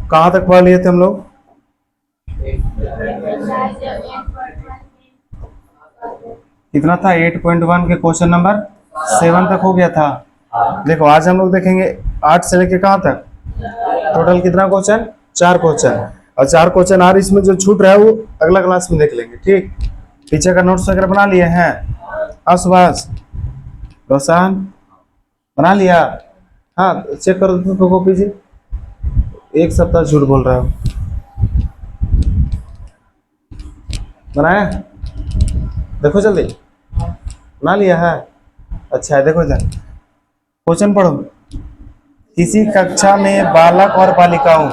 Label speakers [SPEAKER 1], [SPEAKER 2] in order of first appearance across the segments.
[SPEAKER 1] कहाँ तक पढ़ लिए थे हम लोग? कितना था? 8.1 के क्वेश्चन नंबर 7 तक हो गया था। देखो आज हम लोग देखेंगे 8 से लेके कहाँ तक, टोटल कितना क्वेश्चन? 4 क्वेश्चन। और 4 क्वेश्चन और इसमें जो छूट रहा है वो अगला क्लास में देख लेंगे, ठीक। पीछे का नोट्स वगैरह बना लिए हैं? हाँ सुभाष, रोशन, बना लिया? हाँ चेक करो तो कॉपी जी। एक सप्ताह झूठ बोल रहा हूँ। बनाया? देखो जल्दी, बना लिया है? अच्छा है, देखो इधर क्वेश्चन पढ़ो। किसी कक्षा में बालक और बालिकाओं,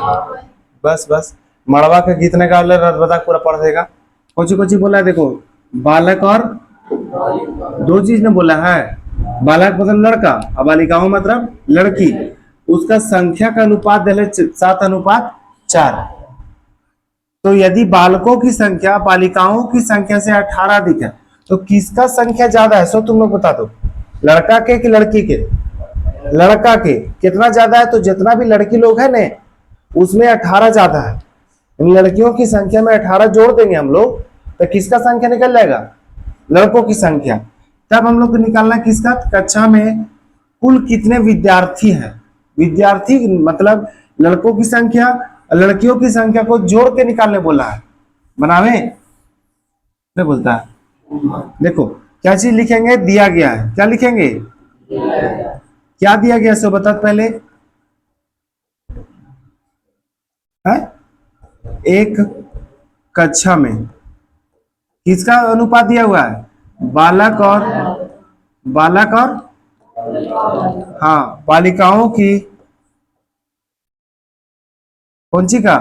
[SPEAKER 1] बस बस, मड़वा के गीतने का बता पूरा पढ़ देगा। कुछ कुछ बोला है, देखो बालक और, दो चीज ने बोला है। बालक मतलब लड़का और बालिकाओं मतलब लड़की। उसका संख्या का अनुपात दे 7:4। तो यदि बालकों की संख्या बालिकाओं की संख्या से 18 अधिक है तो किसका संख्या ज्यादा है? सो तुम लोग बता दो, लड़का के कि लड़की के? लड़का के। कितना ज्यादा है? तो जितना भी लड़की लोग है ना उसमें 18 ज्यादा है। लड़कियों की संख्या में 18 जोड़ देंगे हम लोग तो किसका संख्या निकल जाएगा? लड़कों की संख्या। तब हम लोग को निकालना किसका? कक्षा में कुल कितने विद्यार्थी हैं। विद्यार्थी मतलब लड़कों की संख्या लड़कियों की संख्या को जोड़ के निकालने बोला है। बनावे नहीं बोलता है। देखो क्या चीज लिखेंगे? दिया गया है। क्या लिखेंगे? क्या दिया गया सो बता पहले। है? एक कक्षा में किसका अनुपात दिया हुआ है? बालक और हाँ बालिकाओं की, कौन सी का?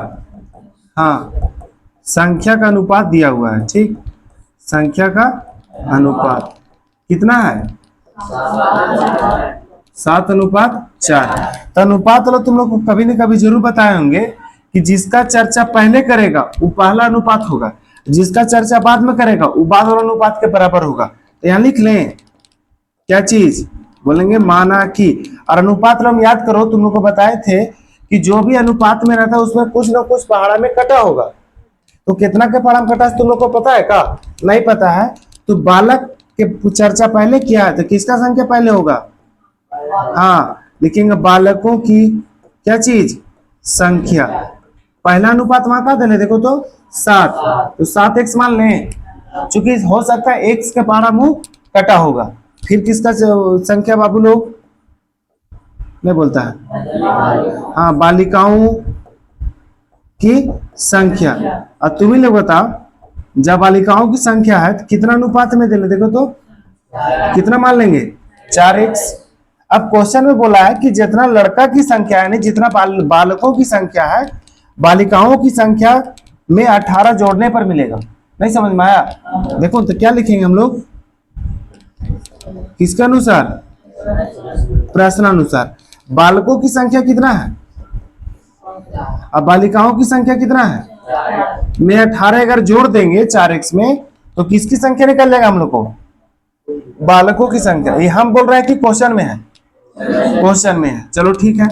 [SPEAKER 1] हाँ संख्या का अनुपात दिया हुआ है, ठीक। संख्या का अनुपात कितना है? 7:4। तो अनुपात वाला तुम लोग को कभी न कभी जरूर बताए होंगे कि जिसका चर्चा पहले करेगा वो पहला अनुपात होगा, जिसका चर्चा बाद में करेगा वो बाद वाला अनुपात के बराबर होगा। तो यहाँ लिख लें क्या चीज बोलेंगे? माना कि। और अनुपात हम याद करो, तुम लोग को बताए थे कि जो भी अनुपात में रहता है उसमें कुछ ना कुछ पहाड़ा में कटा होगा। तो कितना के पहाड़ा में कटा तुम लोग को पता है का? नहीं पता है तो बालक के चर्चा पहले किया है तो किसका संख्या पहले होगा? हाँ लिखेंगे बालकों की क्या चीज? संख्या। पहला अनुपात वहां का देने देखो तो 7, तो 7x मान लें, चूंकि हो सकता है x के पहाड़ा मुंह कटा होगा। फिर किसका संख्या बाबू लोग? नहीं बोलता है। हाँ बालिकाओं की संख्या। और तुम ही लोग बताओ जब बालिकाओं की संख्या है तो कितना अनुपात में देने देखो तो कितना मान लेंगे? 4x। अब क्वेश्चन में बोला है कि जितना लड़का की संख्या है जितना बालकों की संख्या है बालिकाओं की संख्या में 18 जोड़ने पर मिलेगा। नहीं समझ में आया? देखो तो क्या लिखेंगे हम लोग? किसके अनुसार? प्रश्नानुसार। बालकों की संख्या कितना है अब बालिकाओं की संख्या कितना है? में 18 अगर जोड़ देंगे 4x में तो किसकी संख्या निकल जाएगा हम लोग को? बालकों की संख्या। ये हम बोल रहे हैं कि क्वेश्चन में है? क्वेश्चन में है। चलो ठीक है।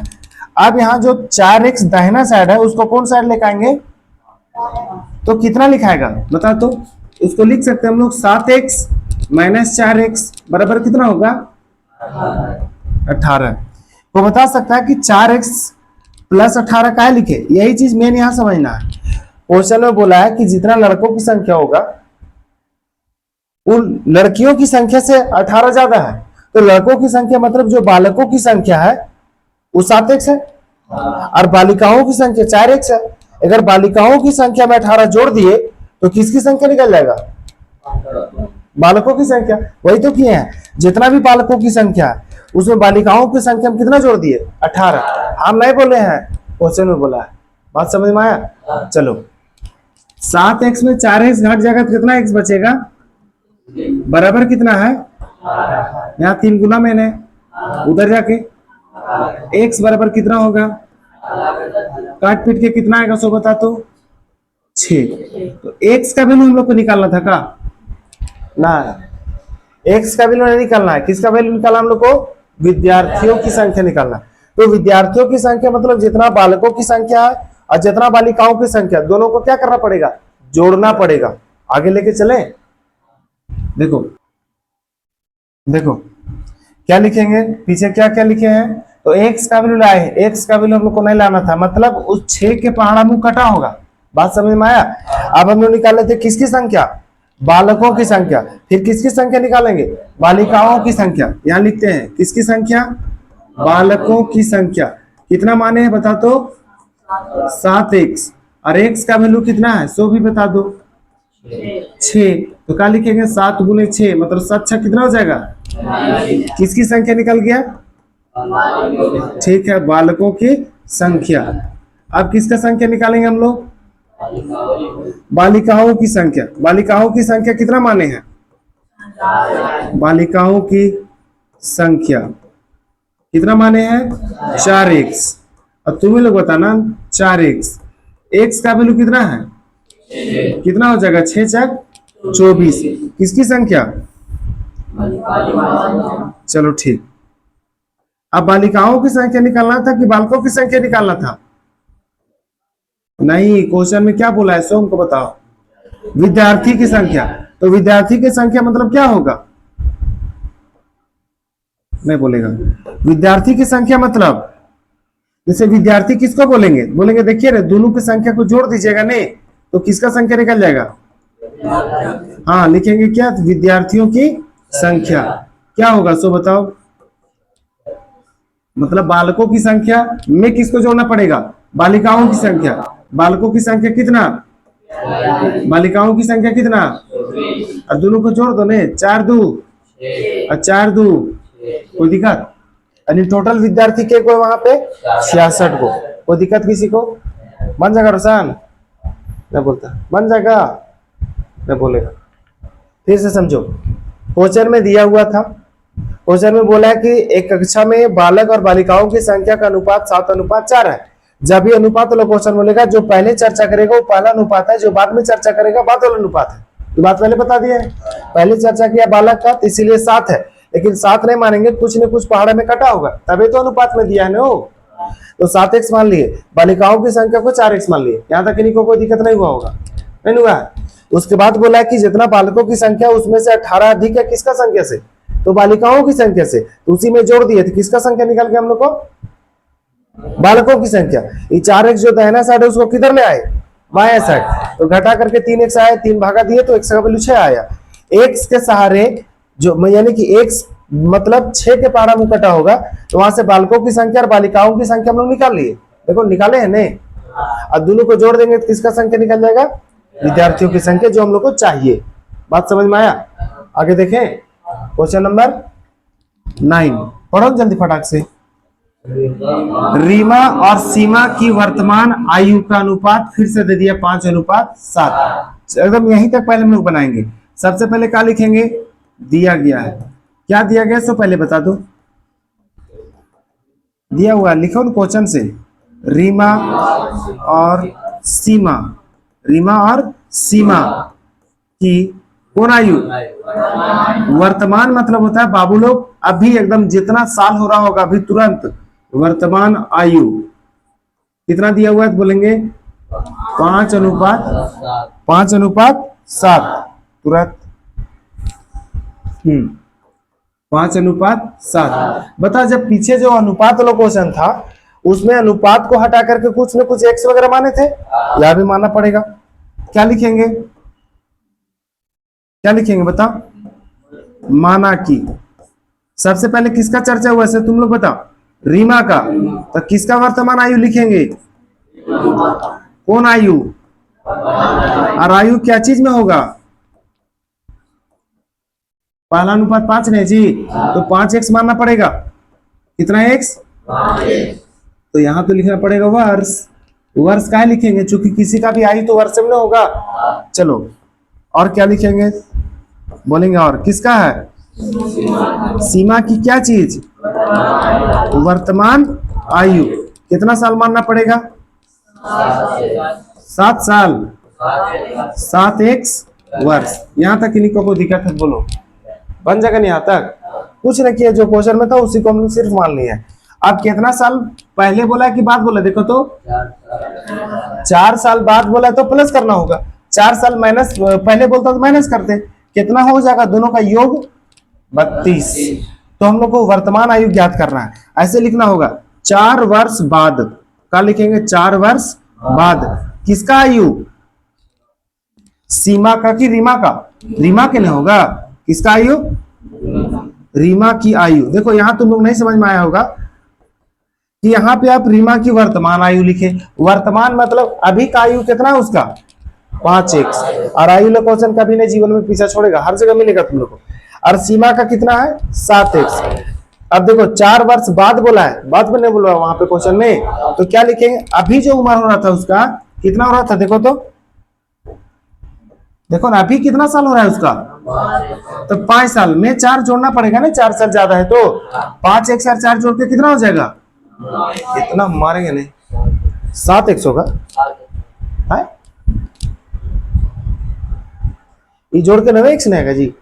[SPEAKER 1] अब यहाँ जो 4x दाहिना साइड है उसको कौन साइड लेकर आएंगे तो कितना लिखाएगा बता तो? उसको लिख सकते हैं हम लोग 7x - 4x बराबर कितना होगा? 18। वो बता सकता है कि 4x + 18 का है लिखे। यही चीज मेन यहाँ समझना है। क्वेश्चन में बोला है कि जितना लड़कों की संख्या होगा उन लड़कियों की संख्या से 18 ज्यादा है। तो लड़कों की संख्या मतलब जो बालकों की संख्या है वो 7x है और बालिकाओं की संख्या 4x है। अगर बालिकाओं की संख्या में 18 जोड़ दिए तो किसकी संख्या निकल जाएगा? बालकों की संख्या। वही तो किए हैं, जितना भी बालकों की संख्या है उसमें बालिकाओं की संख्या में कितना जोड़ दिए? 18। हम नहीं बोले हैं, क्वेश्चन में बोला है। बात समझ में आया? चलो 7x में 4x घट जाएगा तो कितना x बचेगा? बराबर कितना है? यहाँ 3 गुना मैंने उधर जाके x बराबर कितना होगा? काट पीट के कितना आएगा सो बता तो? 6। तो x का वैल्यू हम लोग को निकालना था का? ना, x का वैल्यू नहीं निकालना है। किसका वैल्यू निकालना हम लोग को? विद्यार्थियों की संख्या निकालना। तो विद्यार्थियों की संख्या मतलब जितना बालकों की संख्या है और जितना बालिकाओं की संख्या, दोनों को क्या करना पड़ेगा, जोड़ना पड़ेगा। आगे लेके चले, देखो देखो क्या लिखेंगे, पीछे क्या क्या लिखे हैं। तो x का वैल्यू लाए हैं, x का वैल्यू हम लोग को नहीं लाना था, मतलब उस 6 के पहाड़ा मुंह कटा होगा। बात समझ में आया। अब हम लोग निकाले थे किसकी संख्या, बालकों की संख्या। फिर किसकी संख्या निकालेंगे, बालिकाओं की संख्या। यहाँ लिखते हैं किसकी संख्या, बालकों की संख्या। कितना माने हैं बता दो, 7x। और x का वैल्यू कितना है सो भी बता दो, 6। तो क्या लिखेंगे, 7 गुने 6 मतलब 7 6 कितना हो जाएगा, किसकी संख्या निकल गया, ठीक है, बालकों की संख्या। अब किसका संख्या निकालेंगे हम लोग, बालिकाओं की संख्या। बालिकाओं की संख्या कितना माने हैं, बालिकाओं की संख्या कितना माने हैं, 4x। अब तुम ही लोग बताना 4x। x का वैल्यू कितना है, कितना हो जाएगा, 6 6 24। किसकी संख्या, चलो ठीक। अब बालिकाओं की संख्या निकालना था कि बालकों की संख्या निकालना था, नहीं क्वेश्चन में क्या बोला है सो हमको बताओ, विद्यार्थी की संख्या। तो विद्यार्थी की संख्या मतलब क्या होगा, नहीं बोलेगा। विद्यार्थी की संख्या मतलब, जैसे विद्यार्थी किसको बोलेंगे, बोलेंगे देखिए रे दोनों की संख्या को जोड़ दीजिएगा, नहीं तो किसका संख्या निकल जाएगा, हाँ लिखेंगे क्या, विद्यार्थियों की संख्या। क्या होगा सो बताओ, मतलब बालकों की संख्या में किसको जोड़ना पड़ेगा, बालिकाओं की संख्या। बालकों की संख्या कितना, बालिकाओं की संख्या कितना, और दोनों को जोड़ दो, ने 4 2 और 4 2, कोई दिक्कत, यानी टोटल विद्यार्थी के को वहां पे 66 को। कोई दिक्कत किसी को, बन जाएगा रोशन, नहीं बोलता बन जाएगा, नहीं बोलेगा। फिर से समझो, क्वेश्चन में दिया हुआ था, क्वेश्चन में बोला है कि एक कक्षा में बालक और बालिकाओं की संख्या का अनुपात 7:4 है। जब भी अनुपात वाला क्वेश्चन बोलेगा, जो पहले चर्चा करेगा वो पहला अनुपात है, जो बाद में चर्चा करेगा बाद वाला अनुपात है। ये बात पहले बता दिया है, पहले चर्चा किया बालक का तो इसीलिए 7 है, लेकिन 7 नहीं मानेंगे, कुछ न कुछ पहाड़ में कटा होगा तभी तो अनुपात में दिया है ना। तो 7x मान लिए, बालिकाओं की संख्या को 4x मान लिए। यहाँ तक इन्हीं को कोई दिक्कत नहीं हुआ होगा, नहीं हुआ। उसके बाद बोला है कि जितना बालकों की संख्या उसमें से 18 अधिक है किसका संख्या से, तो बालिकाओं की संख्या से। तो उसी में जोड़ दिए, तो किसका संख्या निकल गया हम लोग को, बालकों की संख्या। ये 4x जो दाहिना साइड है उसको किधर ले आए, बाएं साइड। तो घटा करके 3x आया, 3 भागा दिए तो x का वैल्यू 6 आया। x के सहारे जो यानी कि x मतलब 6 के पहाड़ा मुंह कटा होगा, तो वहां से बालकों की संख्या और बालिकाओं की संख्या हम लोग निकाल लिए। देखो निकाले हैं नहीं, और दोनों को जोड़ देंगे तो किसका संख्या निकल जाएगा, विद्यार्थियों की संख्या जो हम लोग को चाहिए। बात समझ में आया। आगे देखें क्वेश्चन नंबर 9, पढ़ो जल्दी फटाक से। रीमा और सीमा की वर्तमान आयु का अनुपात फिर से दे दिया 5:7। एकदम यहीं तक पहले हम लोग बनाएंगे। सबसे पहले क्या लिखेंगे, दिया गया है, क्या दिया गया सो पहले बता दो, दिया हुआ लिखो ना क्वेश्चन से, रीमा और सीमा, रीमा और सीमा की कौन आयु, वर्तमान मतलब होता है बाबू लोग अभी एकदम जितना साल हो रहा होगा अभी तुरंत, वर्तमान आयु कितना दिया हुआ है तो बोलेंगे 5:7 तुरंत, 5:7। बता जब पीछे जो अनुपात वाला क्वेश्चन था उसमें अनुपात को हटा करके कुछ न कुछ एक्स वगैरह माने थे, यह भी मानना पड़ेगा। क्या लिखेंगे, क्या लिखेंगे बताओ, माना कि सबसे पहले किसका चर्चा हुआ है तुम लोग बताओ, रीमा का। तो किसका वर्तमान आयु लिखेंगे, कौन आयु, और आयु क्या चीज में होगा, पहला अनुपात 5 नहीं जी, तो 5x मानना पड़ेगा। कितना x, तो यहां तो लिखना पड़ेगा वर्ष। वर्ष क्या लिखेंगे, चूंकि किसी का भी आयु तो वर्ष में होगा। चलो और क्या लिखेंगे, बोलेंगे और किसका है, सीमा की क्या चीज, वर्तमान आयु। कितना साल मानना पड़ेगा, 7 साल, 7x वर्ष। यहां तक इन्हीं को कोई दिक्कत है बोलो, बन जाएगा नहीं। यहां तक कुछ नहीं किया, जो क्वेश्चन में था उसी को हम लोग सिर्फ मान लिया है। अब कितना साल पहले बोला कि बाद बोला, देखो तो 4 साल बाद बोला तो प्लस करना होगा, 4 साल माइनस पहले बोलता तो माइनस करते, कितना हो जाएगा दोनों का योग 32। तो हम लोग को वर्तमान आयु ज्ञात करना है, ऐसे लिखना होगा 4 वर्ष बाद, क्या लिखेंगे 4 वर्ष बाद किसका आयु, सीमा का कि रीमा का, रीमा के नहीं होगा, किसका आयु, रीमा की आयु। देखो यहां तुम लोग नहीं समझ में आया होगा कि यहाँ पे आप रीमा की वर्तमान आयु लिखे, वर्तमान मतलब अभी का आयु कितना है उसका 5x, और आयु लो क्वेश्चन कभी नहीं जीवन में पीछा छोड़ेगा, हर जगह मिलेगा तुम लोग को। और सीमा का कितना है 7x। अब देखो 4 वर्ष बाद बोला है, बाद में नहीं बोला वहां पे क्वेश्चन में, तो क्या लिखेंगे, अभी जो उम्र हो रहा था उसका कितना हो रहा था, देखो तो, देखो ना अभी कितना साल हो रहा है उसका, तो 5 साल में 4 जोड़ना पड़ेगा ना, 4 साल ज्यादा है तो 5 एक साथ 4 जोड़ के कितना हो जाएगा, इतना मारेंगे नहीं, 7x होगा है? ये जोड़ के 9x नहीं आएगा जी।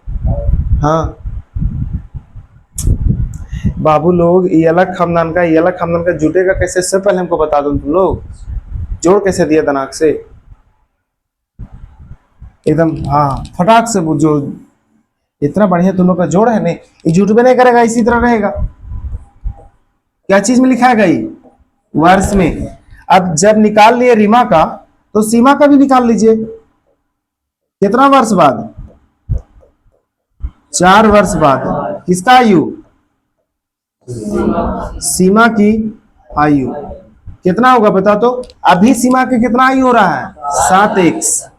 [SPEAKER 1] हाँ बाबू लोग, ये अलग खानदान का, ये अलग खानदान का जुटेगा कैसे, इससे पहले हमको बता दो तुम लोग, जोड़ कैसे दिया दिमाग से एकदम, हाँ फटाक से जो इतना बढ़िया तुम लोग का जोड़ है नहीं, ये जुट भी नहीं करेगा, इसी तरह रहेगा। क्या चीज में लिखा है ये, वर्ष में। अब जब निकाल लिए रीमा का तो सीमा का भी निकाल लीजिए, कितना वर्ष बाद, 4 वर्ष बाद किसका आयु, सीमा की आयु कितना होगा बता तो, अभी सीमा के कितना आयु हो रहा है 7x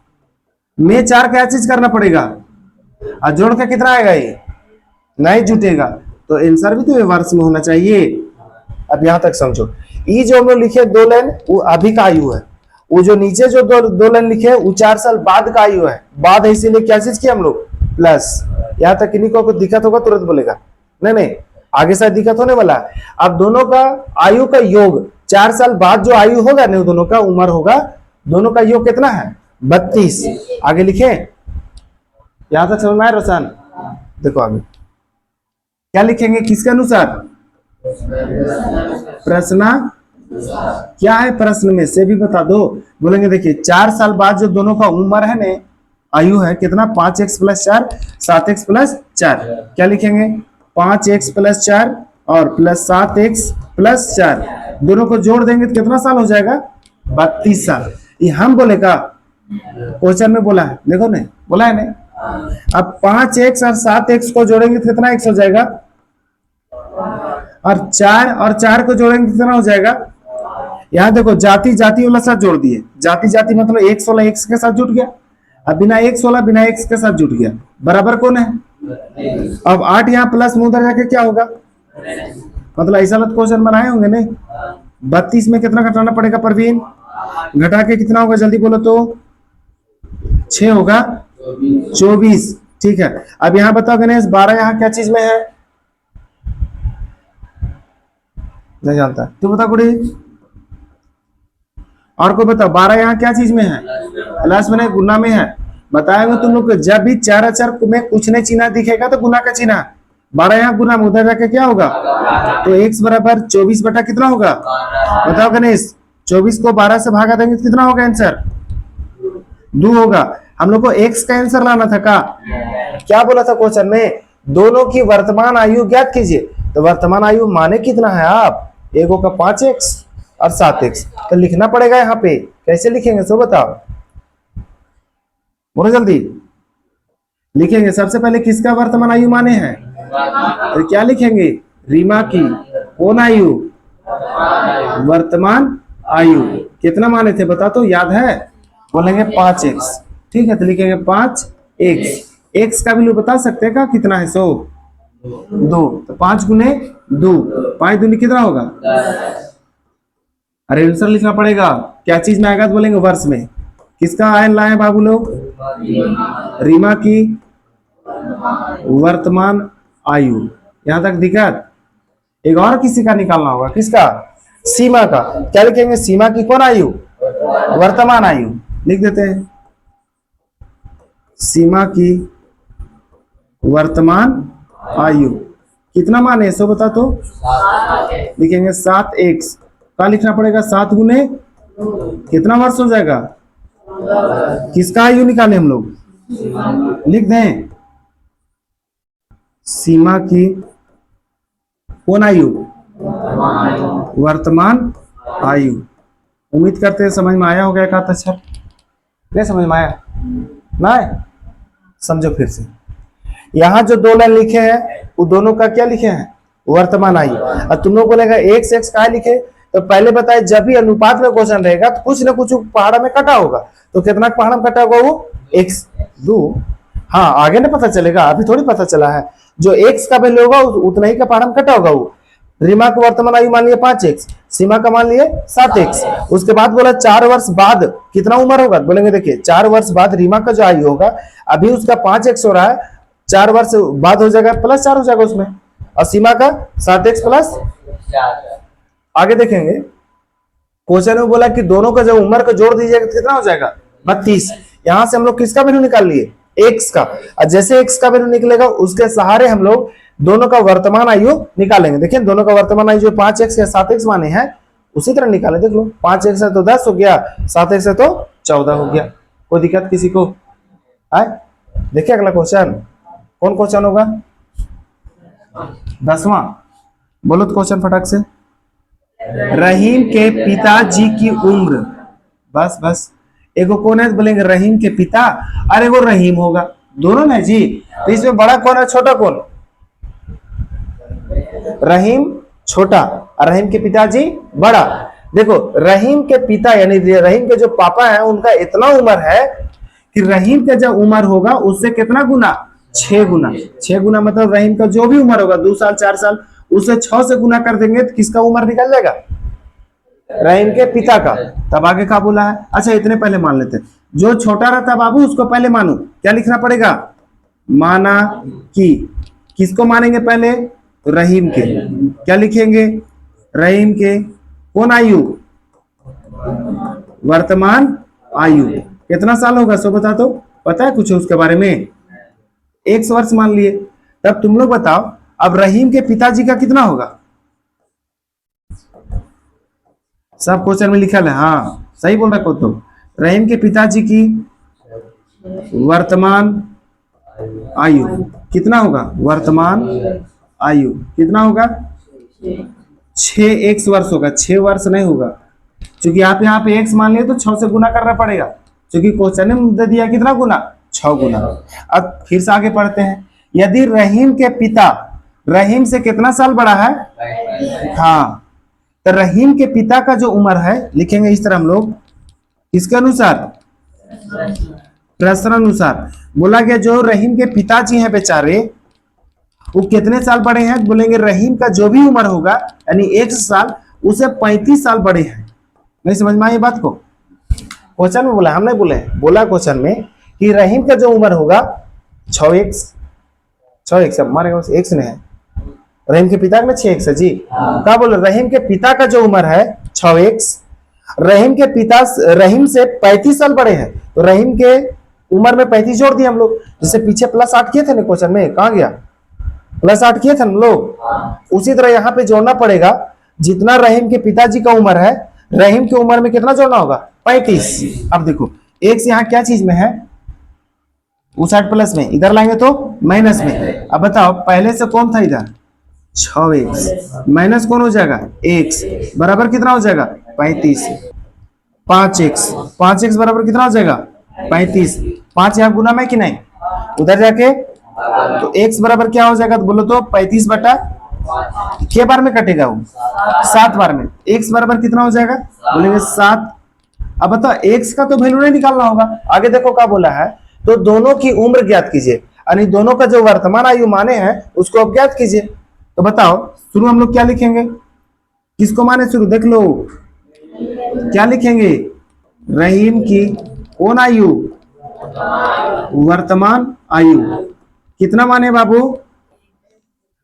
[SPEAKER 1] में 4 क्या चीज करना पड़ेगा, और जोड़ के कितना आएगा, ये नहीं जुटेगा, तो आंसर भी तो ये वर्ष में होना चाहिए। अब यहां तक समझो, ये जो हम लोग लिखे 2 लाइन वो अभी का आयु है, वो जो नीचे जो दो लाइन लिखे वो 4 साल बाद का आयु है, बाद है इसीलिए क्या चीज किया हम लोग प्लस। यहां तक किन्हीं को दिक्कत होगा तुरंत बोलेगा, नहीं नहीं आगे से दिक्कत होने वाला है। अब दोनों का आयु का योग 4 साल बाद जो आयु होगा नहीं, दोनों का उम्र होगा, दोनों का योग कितना है 32। आगे लिखे, यहां तक समझ में आया रोशन? देखो आगे क्या लिखेंगे, किसके अनुसार, प्रश्न क्या है, प्रश्न में से भी बता दो। बोलेंगे देखिए 4 साल बाद जो दोनों का उम्र है ने, आयु है कितना 5x + 4 7x + 4, क्या लिखेंगे 5x + 4 और प्लस 7x + 4, दोनों को जोड़ देंगे तो कितना साल हो जाएगा 32 साल। ये हम बोलेगा क्वेश्चन में बोला है, देखो नहीं बोला है नहीं। अब 5x और 7x को जोड़ेंगे तो कितना x हो जाएगा, और 4 को जोड़ेंगे कितना हो जाएगा। यहाँ देखो जाति जाति वाला साथ जोड़ दिए, जाति जाति मतलब x वाला x के साथ जुट गया, अब बिना x वाला बिना x के साथ जुट गया, बराबर कौन है। अब 8 यहाँ प्लस में उधर जाके क्या होगा, मतलब ऐसा लत क्वेश्चन बनाए होंगे नहीं। 32 में कितना घटाना पड़ेगा परवीन, घटा के कितना होगा जल्दी बोलो तो, 6 होगा 24, ठीक है। अब यहाँ बताओ गणेश 12 यहाँ क्या चीज में है, नहीं जानता, तू बता कुड़ी, और कोई बताओ 12 यहाँ क्या चीज में है, प्लस में गुना में है। बताएंगे तुम लोग जब भी 4 अक्षर में कुछ नहीं चिन्ह दिखेगा तो गुना का चिन्ह, 12 यहाँ गुना में उधर जाके क्या होगा, तो x बराबर 24 बटा कितना होगा बताओ गणेश, 24 को 12 से भागा देंगे तो कितना होगा आंसर 2 होगा। हम लोग को x का आंसर लाना था का, क्या बोला था क्वेश्चन में, दोनों की वर्तमान आयु ज्ञात कीजिए, तो वर्तमान आयु माने कितना है आप, एगो का 5x और 7x, तो लिखना पड़ेगा यहाँ पे, कैसे लिखेंगे सो बताओ, बोलो जल्दी। लिखेंगे सबसे पहले किसका वर्तमान आयु माने हैं, तो क्या लिखेंगे रीमा की कौन आयु, वर्तमान आयु कितना माने थे बता तो, याद है, बोलेंगे 5x, ठीक है, तो लिखेंगे 5x, x का वैल्यू बता सकते हैं का कितना है 100 2, तो 5 गुने 2, 5 दूनी कितना होगा, अरे आंसर लिखना पड़ेगा, क्या चीज में आएगा तो बोलेंगे वर्ष में। किसका आयन लाए बाबू लोग, रीमा की वर्तमान आयु, यहां तक दिक्कत। एक और किसी का निकालना होगा, किसका, सीमा का, क्या लिखेंगे सीमा की कौन आयु, वर्तमान आयु, लिख देते हैं सीमा की वर्तमान आयु कितना माने सो बता तो, लिखेंगे 7x, क्या लिखना पड़ेगा 7 गुने कितना वर्ष हो जाएगा? किसका आयु निकाले हम लोग? लिख दें सीमा की कौन आयु? वर्तमान आयु। उम्मीद करते हैं समझ में आया होगा एक आध अक्षर। नहीं समझ में आया? ना समझो फिर से। यहाँ जो दो लाइन लिखे हैं वो दोनों का क्या लिखे हैं? वर्तमान आयु। और तुम लोग बोलेगा एक्स एक्स का लिखे, तो पहले बताए जब भी अनुपात में क्वेश्चन रहेगा तो कुछ ना कुछ पहाड़ा में कटा होगा। तो कितना पहाड़ा में कटा होगा? वो एक्स दो। हाँ आगे ना पता चलेगा, अभी थोड़ी पता चला है। जो एक्स का वैल्यू होगा उतना ही का पहाड़ा में कटा होगा। वो रीमा का वर्तमान आयु मान लिया 5x, सीमा का मान लिए 7x। उसके बाद बोला 4 वर्ष बाद कितना उम्र होगा? बोलेंगे देखिए 4 वर्ष बाद रीमा का जो आयु होगा, अभी उसका 5x हो रहा है, 4 वर्ष बाद हो जाएगा +4 हो जाएगा उसमें, और सीमा का 7x प्लस। आगे देखेंगे क्वेश्चन में बोला कि दोनों का जब उम्र का जोड़ दीजिएगा तो कितना हो जाएगा? 32। यहां से हम लोग किसका वैल्यू निकाल लिए? एक्स का। और जैसे एक्स का वैल्यू निकलेगा उसके सहारे हम लोग दोनों का वर्तमान आयु निकालेंगे। देखिए दोनों का वर्तमान आयु जो 5x या 7x माने हैं उसी तरह निकाले। देख लो 5x है तो 10 हो गया, 7x है तो 14 हो गया। कोई दिक्कत किसी को? आए देखिए अगला क्वेश्चन कौन क्वेश्चन होगा? 10वां। बोलो तो क्वेश्चन फटाक से। रहीम के पिताजी की उम्र, बस बस। एगो कौन है? बोलेंगे रहीम के पिता, और एगो रहीम होगा, दोनों ना जी। तो इसमें बड़ा कौन है छोटा कौन? रहीम छोटा और रहीम के पिताजी बड़ा। देखो रहीम के पिता यानी रहीम के जो पापा हैं उनका इतना उम्र है कि रहीम का जो उम्र होगा उससे कितना गुना? 6 गुना। 6 गुना मतलब रहीम का जो भी उम्र होगा 2 साल 4 साल, उसे 6 से गुना कर देंगे तो किसका उम्र निकल जाएगा? रहीम के पिता का। तब आगे का बोला है? अच्छा इतने पहले मान लेते हैं। जो छोटा रहता बाबू उसको पहले मानो। क्या लिखना पड़ेगा? माना कि। किसको मानेंगे पहले? तो रहीम के। क्या लिखेंगे? रहीम के कौन आयु? वर्तमान आयु। कितना साल होगा सो बता दो, पता है कुछ उसके बारे में? 1 वर्ष मान लिए। तब तुम लोग बताओ अब रहीम के पिताजी का कितना होगा? सब क्वेश्चन में लिखा है। हाँ सही बोल रहे हो तुम। रहीम के पिताजी की वर्तमान आयु कितना होगा? वर्तमान आयु कितना होगा? 6x वर्ष होगा। 6 वर्ष नहीं होगा, क्योंकि आप यहाँ पे x मान लिए तो 6 से गुना करना पड़ेगा, क्योंकि क्वेश्चन में दे दिया कितना गुना? 6 गुना। अब फिर से आगे पढ़ते हैं। यदि रहीम के पिता रहीम से कितना साल बड़ा है? हाँ तो रहीम के पिता का जो उम्र है लिखेंगे इस तरह हम लोग, किसके अनुसार? प्रश्न अनुसार। बोला गया जो रहीम के पिताजी हैं बेचारे वो कितने साल बड़े हैं? बोलेंगे रहीम का जो भी उम्र होगा यानी 1 साल उसे 35 साल बड़े हैं। नहीं समझ में आई बात को? क्वेश्चन में बोला, हम नहीं बोले, बोला क्वेश्चन में कि रहीम का जो उम्र होगा 6x मारेगा x नहीं है, रहीम के पिता में 6x है जी। क्या बोले? रहीम के पिता का जो उम्र है 6x, रहीम के पिता रहीम से 35 साल बड़े हैं, तो रहीम के उम्र में 35 जोड़ दिए हम लोग। जैसे पीछे +8 किए थे ना क्वेश्चन में, कहा गया? +8 किए थे हम लोग। उसी तरह यहाँ पे जोड़ना पड़ेगा जितना रहीम के पिताजी का उम्र है, रहीम की उम्र में कितना जोड़ना होगा? 35। अब देखो x यहाँ क्या चीज में है? उस साइड प्लस में, इधर लाएंगे तो माइनस में। अब बताओ पहले से कौन था इधर? 6x माइनस कौन हो जाएगा? x बराबर कितना हो जाएगा? 35। 5x बराबर कितना हो जाएगा? 35। 5 यहाँ गुना में कि नहीं? उधर जाके तो x बराबर क्या हो जाएगा? तो बोलो तो 35 बटा क्या बार में कटेगा? वो 7 बार में। x बराबर कितना हो जाएगा? बोलेंगे 7। अब बताओ x का तो वैल्यू नहीं निकालना होगा। आगे देखो क्या बोला है, तो दोनों की उम्र ज्ञात कीजिए, यानी दोनों का जो वर्तमान आयु माने हैं उसको अब ज्ञात कीजिए। तो बताओ शुरू हम लोग क्या लिखेंगे? किसको माने शुरू? देख लो क्या लिखेंगे? रहीम की कौन आयु? वर्तमान आयु कितना माने बाबू?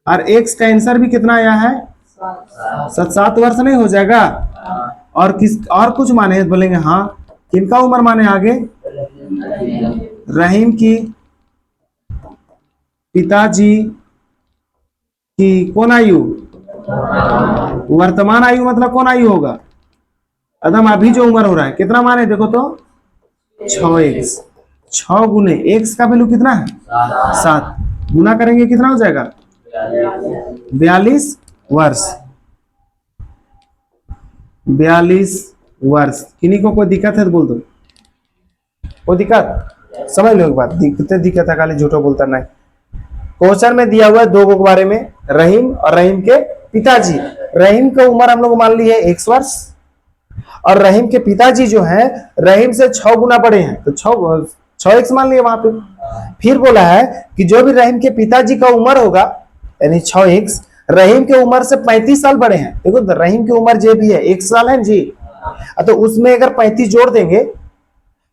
[SPEAKER 1] और x का आंसर भी कितना आया है? 7 वर्ष नहीं हो जाएगा? और किस और कुछ माने? बोलेंगे हाँ। किनका उम्र माने आगे? रहीम की पिताजी की कौन आयु? वर्तमान आयु मतलब कौन आयु होगा? एकदम अभी जो उम्र हो रहा है कितना माने देखो तो 6x, 6 गुने x का वैल्यू कितना है 7, गुना करेंगे कितना हो जाएगा 42 वर्ष। 42 वर्ष। किन्हीं को कोई दिक्कत है तो बोल दो, कोई दिक्कत समझ लो एक बात, दिक्कत है खाली झूठो बोलता नहीं। क्वेश्चन में दिया हुआ है 2 के बारे में, रहीम और रहीम के पिताजी। रहीम की उम्र हम लोग मान ली है 1 वर्ष और रहीम के पिताजी जो है रहीम से 6 गुना बड़े हैं, तो 6x मान लिए वहां पे। फिर बोला है कि जो भी रहीम के पिताजी का उम्र होगा यानी 6x, रहीम के उम्र से 35 साल बड़े हैं। देखो रहीम की उम्र जो भी है 1 साल है जी, तो उसमें अगर 35 जोड़ देंगे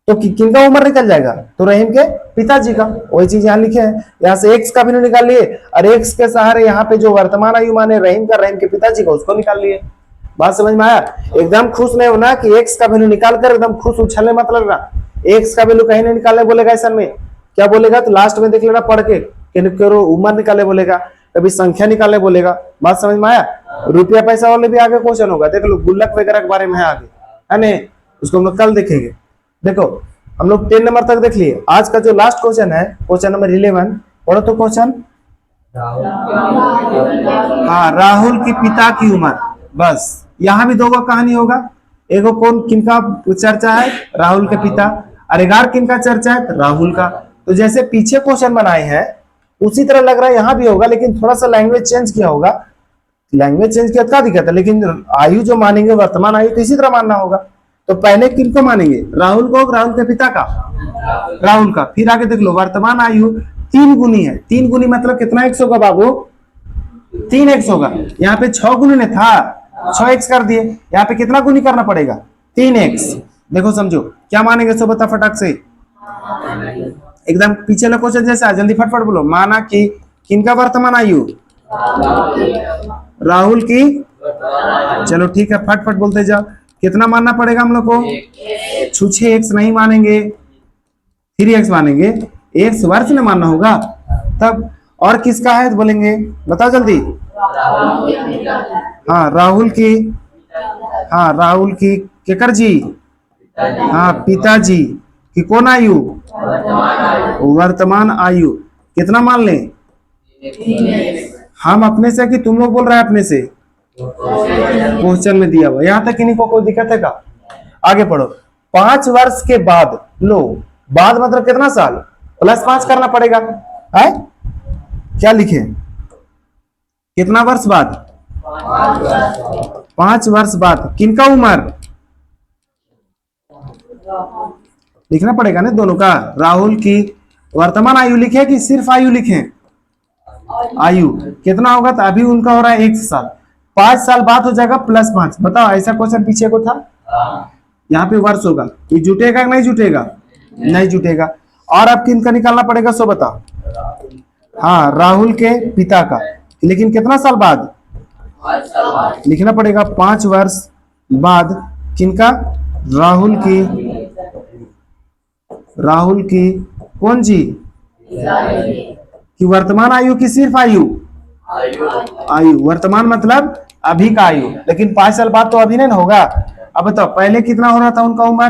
[SPEAKER 1] तो किनका उम्र निकल जाएगा, तो रहीम के पिताजी का। वही चीज यहाँ लिखे है, यहाँ से x का भी निकाल लिए और x के सहारे यहाँ पे जो वर्तमान आयु माने रहीम का, रहीम के पिताजी का, उसको निकाल लिए। बात समझ में आया? एकदम खुश नहीं होना कि x का वैल्यू निकाल कर एकदम खुश उछलने मत लगना। x का वैल्यू कहीं नहीं निकालने बोलेगा, ऐसा में क्या बोलेगा तो लास्ट में देख लेना पढ़ के, उम्र निकाले बोलेगा, कभी संख्या निकालने बोलेगा। बात समझ में आया? रुपया पैसा वाले भी आगे क्वेश्चन होगा, देख लो गुल्लक वगैरह के बारे में है आगे, है नहीं, उसको हम लोग कल देखेंगे। देखो हम लोग 10 नंबर तक देख लिए। आज का जो लास्ट क्वेश्चन है क्वेश्चन नंबर 11, पढ़ो तो क्वेश्चन। हाँ, राहुल के पिता की उम्र। बस यहाँ भी 2 का कहानी होगा। एगो कौन किनका चर्चा है, राहुल के पिता, और 11 किनका चर्चा है, राहुल का। तो जैसे पीछे क्वेश्चन बनाए हैं उसी तरह लग रहा है यहाँ भी होगा, लेकिन थोड़ा सा लैंग्वेज चेंज किया होगा। लैंग्वेज चेंज किया क्या दिक्कत है, लेकिन आयु जो मानेंगे वर्तमान आयु तो इसी तरह मानना होगा। तो पहले किनको मानेंगे, राहुल को, राहुल के पिता का, राहुल का। फिर आगे देख लो वर्तमान आयु 3 गुनी है। 3 गुनी मतलब कितना x होगा बाबू, 3x होगा। यहाँ पे 6 गुनी ने था, 6x कर दिए। यहाँ पे कितना गुनी करना पड़ेगा, 3x। देखो समझो क्या मानेंगे, सो बता फटाक से, एकदम पीछे वाला क्वेश्चन जैसा, जल्दी फटफट बोलो। माना कि किनका वर्तमान आयु, राहुल की। चलो ठीक है, फटफट बोलते जाओ। कितना मानना पड़ेगा हम लोग को, छूछे x नहीं मानेंगे, 3x मानेंगे। x वर्ष में मानना होगा तब। और किसका है तो बोलेंगे, बताओ जल्दी। हाँ राहुल की, हाँ राहुल की केकर जी, हाँ पिताजी की कौन आयु, वर्तमान आयु। कितना मान लें, हम अपने से कि तुम लोग बोल रहे हैं अपने से, क्वेश्चन में दिया हुआ। यहां तक किन्हीं को कोई दिक्कत है का, आगे पढ़ो। 5 वर्ष के बाद, लो बाद मतलब कितना साल, +5 करना पड़ेगा है। क्या लिखे, कितना वर्ष बाद, 5 वर्ष बाद किनका उम्र लिखना पड़ेगा ना दोनों का। राहुल की वर्तमान आयु लिखे कि सिर्फ आयु लिखे, आयु कितना होगा, तो अभी उनका हो रहा है 1 साल, 5 साल बाद हो जाएगा +5। बताओ ऐसा क्वेश्चन पीछे को था, यहाँ पे वर्ष होगा, ये जुटेगा नहीं जुटेगा, नहीं जुटेगा। और अब किनका निकालना पड़ेगा, सो बताओ। हाँ राहुल के पिता का, लेकिन कितना साल बाद लिखना पड़ेगा, 5 वर्ष बाद किनका, राहुल की कौन जी कि वर्तमान आयु की सिर्फ आयु, आयु वर्तमान मतलब अभी का आयु, लेकिन 5 साल बाद तो अभी नहीं होगा। अब बताओ पहले कितना हो रहा था उनका उम्र,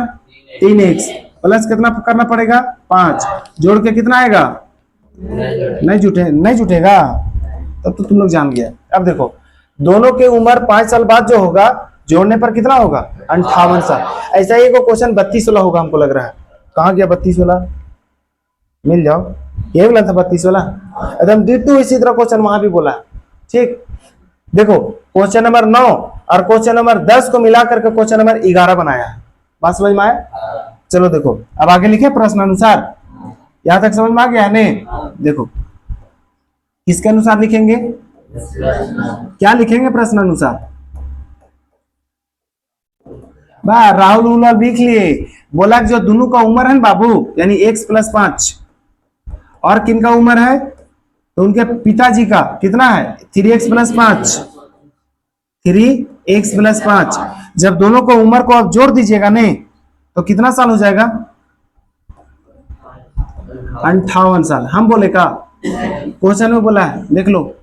[SPEAKER 1] 3x प्लस कितना करना पड़ेगा, 5 जोड़ के कितना आएगा, नहीं जुटेगा। तब तो तुम लोग जान गया। अब देखो दोनों के उम्र 5 साल बाद जो होगा जोड़ने पर कितना होगा, 58 साल। ऐसा ही को क्वेश्चन 32 वाला होगा हमको लग रहा है। कहाँ गया 32 वाला, मिल जाओ, ये बोला था 32 वाला, एकदम डिट्टो इसी तरह क्वेश्चन वहां भी बोला। ठीक, देखो क्वेश्चन नंबर 9 और क्वेश्चन नंबर 10 को मिला करके क्वेश्चन नंबर 11 बनाया है। बात समझ में आया? चलो देखो अब आगे लिखे प्रश्न अनुसार। यहां तक समझ में आ गया है? देखो किसके अनुसार लिखेंगे, क्या लिखेंगे प्रश्न अनुसार। राहुल लिख लिए, बोला जो दोनों का उम्र है ना बाबू, यानी x + 5, और किनका उम्र है, तो उनके पिताजी का कितना है, 3x + 5, 3x + 5। जब दोनों को उम्र को आप जोड़ दीजिएगा नहीं तो कितना साल हो जाएगा, 58 साल। हम बोले का क्वेश्चन में बोला है, देख लो।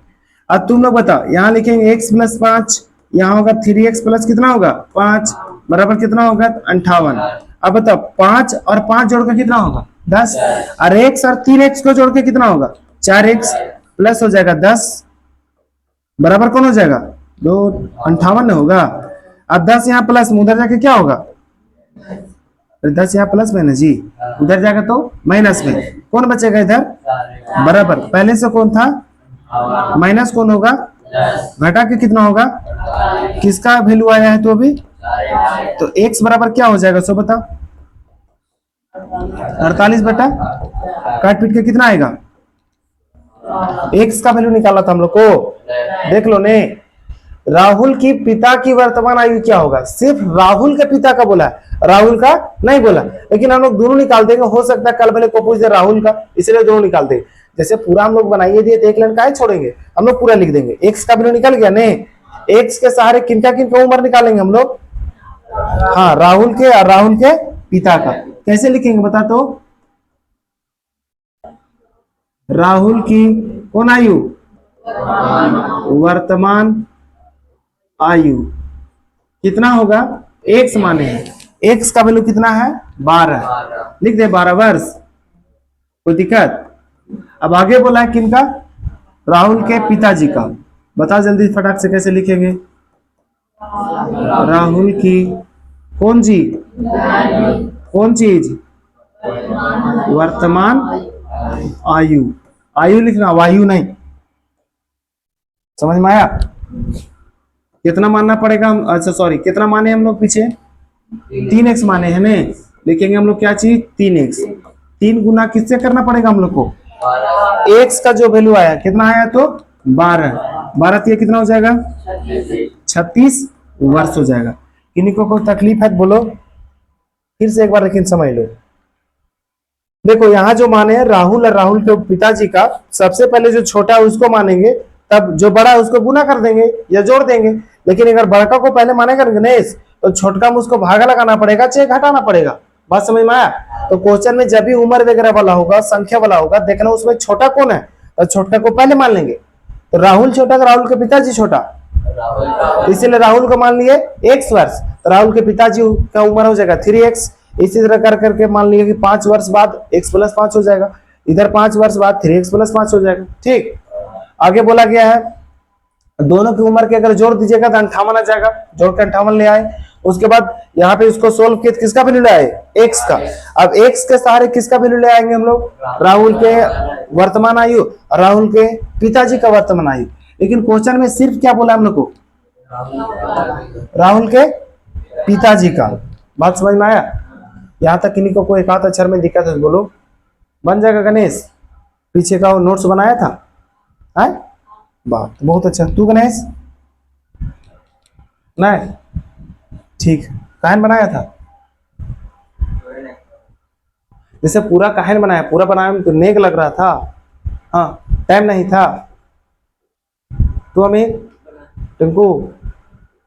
[SPEAKER 1] अब तुम लोग बताओ, यहाँ लिखेंगे x + 5, यहाँ होगा 3x प्लस कितना होगा 5, बराबर कितना होगा 58। अब बताओ 5 और 5 जोड़ के कितना होगा 10, और x और 3x को जोड़ के कितना होगा 4x, प्लस हो जाएगा 10, बराबर कौन हो जाएगा 2, 58 होगा। अब 10 यहाँ प्लस में, उधर जाके क्या होगा 10 यहाँ प्लस में ना जी, उधर जाएगा तो माइनस में, कौन बचेगा इधर बराबर, पहले से कौन था माइनस, कौन होगा घटा के कितना होगा, किसका वैल्यू आया है तो अभी, तो x बराबर क्या हो जाएगा सो बताओ 48 बटा काट पीट के कितना आएगा, x का वैल्यू निकाला था हम लोग को, देख लो ने। राहुल की पिता की वर्तमान आयु क्या होगा, सिर्फ राहुल के पिता का बोला है, राहुल का नहीं बोला, लेकिन हम लोग दोनों निकाल देंगे, हो सकता है कल वाले को पूछ दे राहुल का, इसलिए दोनों निकाल देंगे। जैसे पूरा हम लोग बनाइए दिए तो एक लाइन का ही छोड़ेंगे, हम लोग पूरा लिख देंगे। एक्स का वैल्यू निकल गया नहीं, एक्स के सहारे किनका किनका उम्र निकालेंगे हम लोग, हाँ राहुल के और राहुल के पिता का। कैसे लिखेंगे बता तो, राहुल की कौन आयु, वर्तमान आयु कितना होगा, एक्स माने एक्स का वैल्यू कितना है 12, लिख दे 12 वर्ष, कोई दिक्कत। अब आगे बोला है किनका, राहुल के पिताजी का, बता जल्दी फटाक से कैसे लिखेंगे, राहुल की कौन जी, कौन चीज, वर्तमान आयु, आयु लिखना वायु नहीं, समझ में आया। कितना मानना पड़ेगा, अच्छा सॉरी कितना माने हम लोग पीछे 3x माने हैं ने, लिखेंगे हम लोग क्या चीज 3x, 3 गुना किससे करना पड़ेगा हम लोग को, x का जो वैल्यू आया कितना आया तो 12, 12 कितना हो जाएगा 36 वर्ष हो जाएगा। किन्हीं को कोई तकलीफ है बोलो, फिर से एक बार लेकिन समझ लो। देखो यहाँ जो माने हैं राहुल और राहुल के पिताजी का, सबसे पहले जो छोटा है उसको मानेंगे, तब जो बड़ा है उसको गुना कर देंगे या जोड़ देंगे। लेकिन अगर बड़का को पहले मानेगा गणेश तो छोटका में उसको भागा लगाना पड़ेगा, चाहे घटाना पड़ेगा, बात समझ में आया। तो क्वेश्चन में जब भी उम्र वगैरह वाला होगा, संख्या वाला होगा, देखना उसमें छोटा कौन है, तो छोटका को पहले मान लेंगे। तो राहुल छोटा, राहुल के पिताजी छोटा, इसीलिए राहुल को मान लिए x वर्ष, तो राहुल के पिताजी का उम्र हो जाएगा 3x। इसी तरह कर करके मान लिए कि 5 वर्ष बाद x प्लस 5 हो जाएगा, इधर 5 वर्ष बाद 3x प्लस 5 हो जाएगा। ठीक, आगे बोला गया है दोनों की उम्र के अगर जोड़ दीजिएगा तो 58 आ जाएगा, जोड़ के 58 ले आए। उसके बाद यहाँ पे इसको सोल्व किया, किसका वैल्यू ले आए x का। अब x के सहारे किसका वैल्यू ले आएंगे हम लोग, राहुल के वर्तमान आयु और राहुल के पिताजी का वर्तमान आयु। लेकिन क्वेश्चन में सिर्फ क्या बोला हम लोग को, राहुल के पिताजी का। बात समझ में आया। यहाँ तक किन्हीं को कोई एक आध अक्षर में दिक्कत है बोलो, बन जाएगा गणेश। पीछे का वो नोट्स बनाया था है, बात बहुत अच्छा। तू गणेश नहीं, ठीक, कहानी बनाया था, जैसे पूरा कहानी बनाया, पूरा बनाया में तो नेक लग रहा था, हाँ टाइम नहीं था। तू अमित टिंकू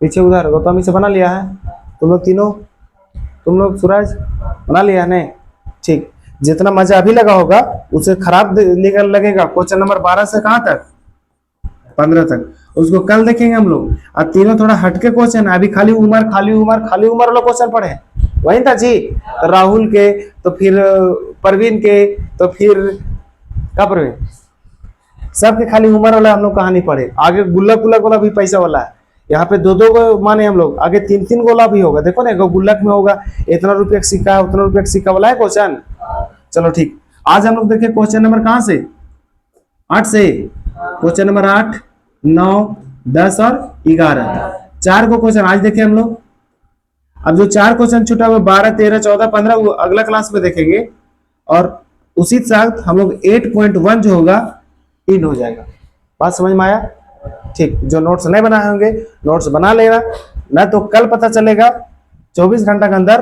[SPEAKER 1] पीछे उधर गौतमी से बना लिया है, तुम लोग तीनों, तुम लोग सूरज बना लिया है नहीं, ठीक। जितना मजा अभी लगा होगा उसे खराब लगेगा क्वेश्चन नंबर 12 से कहां तक 15 तक, उसको कल देखेंगे हम लोग। और तीनों थोड़ा हटके क्वेश्चन है, अभी खाली उम्र खाली उम्र खाली उम्र वाला क्वेश्चन पढ़े हैं, वही था जी। तो राहुल के, तो फिर परवीन के, तो फिर क्या परवीन, सबके खाली उम्र वाला हम लोग कहानी पढ़े। आगे गुल्लक गुल्लक वाला भी पैसा वाला है, यहाँ पे 2-2 को माने हम लोग, आगे 3-3 गोला भी होगा। देखो ना, गुल्लक में होगा इतना रुपये का सिक्का, उतना रुपये का सिक्का वाला है क्वेश्चन। चलो ठीक, आज हम लोग देखें क्वेश्चन नंबर कहां से 8 से, क्वेश्चन नंबर 8, 9, 10 और 11, 4 को क्वेश्चन आज देखें हम लोग। अब जो 4 क्वेश्चन छूटा हुआ 12, 13, 14, 15 वो अगला क्लास में देखेंगे। और उसी साथ हम लोग 8.1 जो होगा इन हो जाएगा। बात समझ में आया। ठीक, जो नोट्स नहीं बनाए होंगे नोट्स बना लेना, ना तो कल पता चलेगा 24 घंटा के अंदर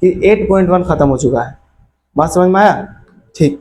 [SPEAKER 1] कि 8.1 खत्म हो चुका है। बात समझ में आया। ठीक।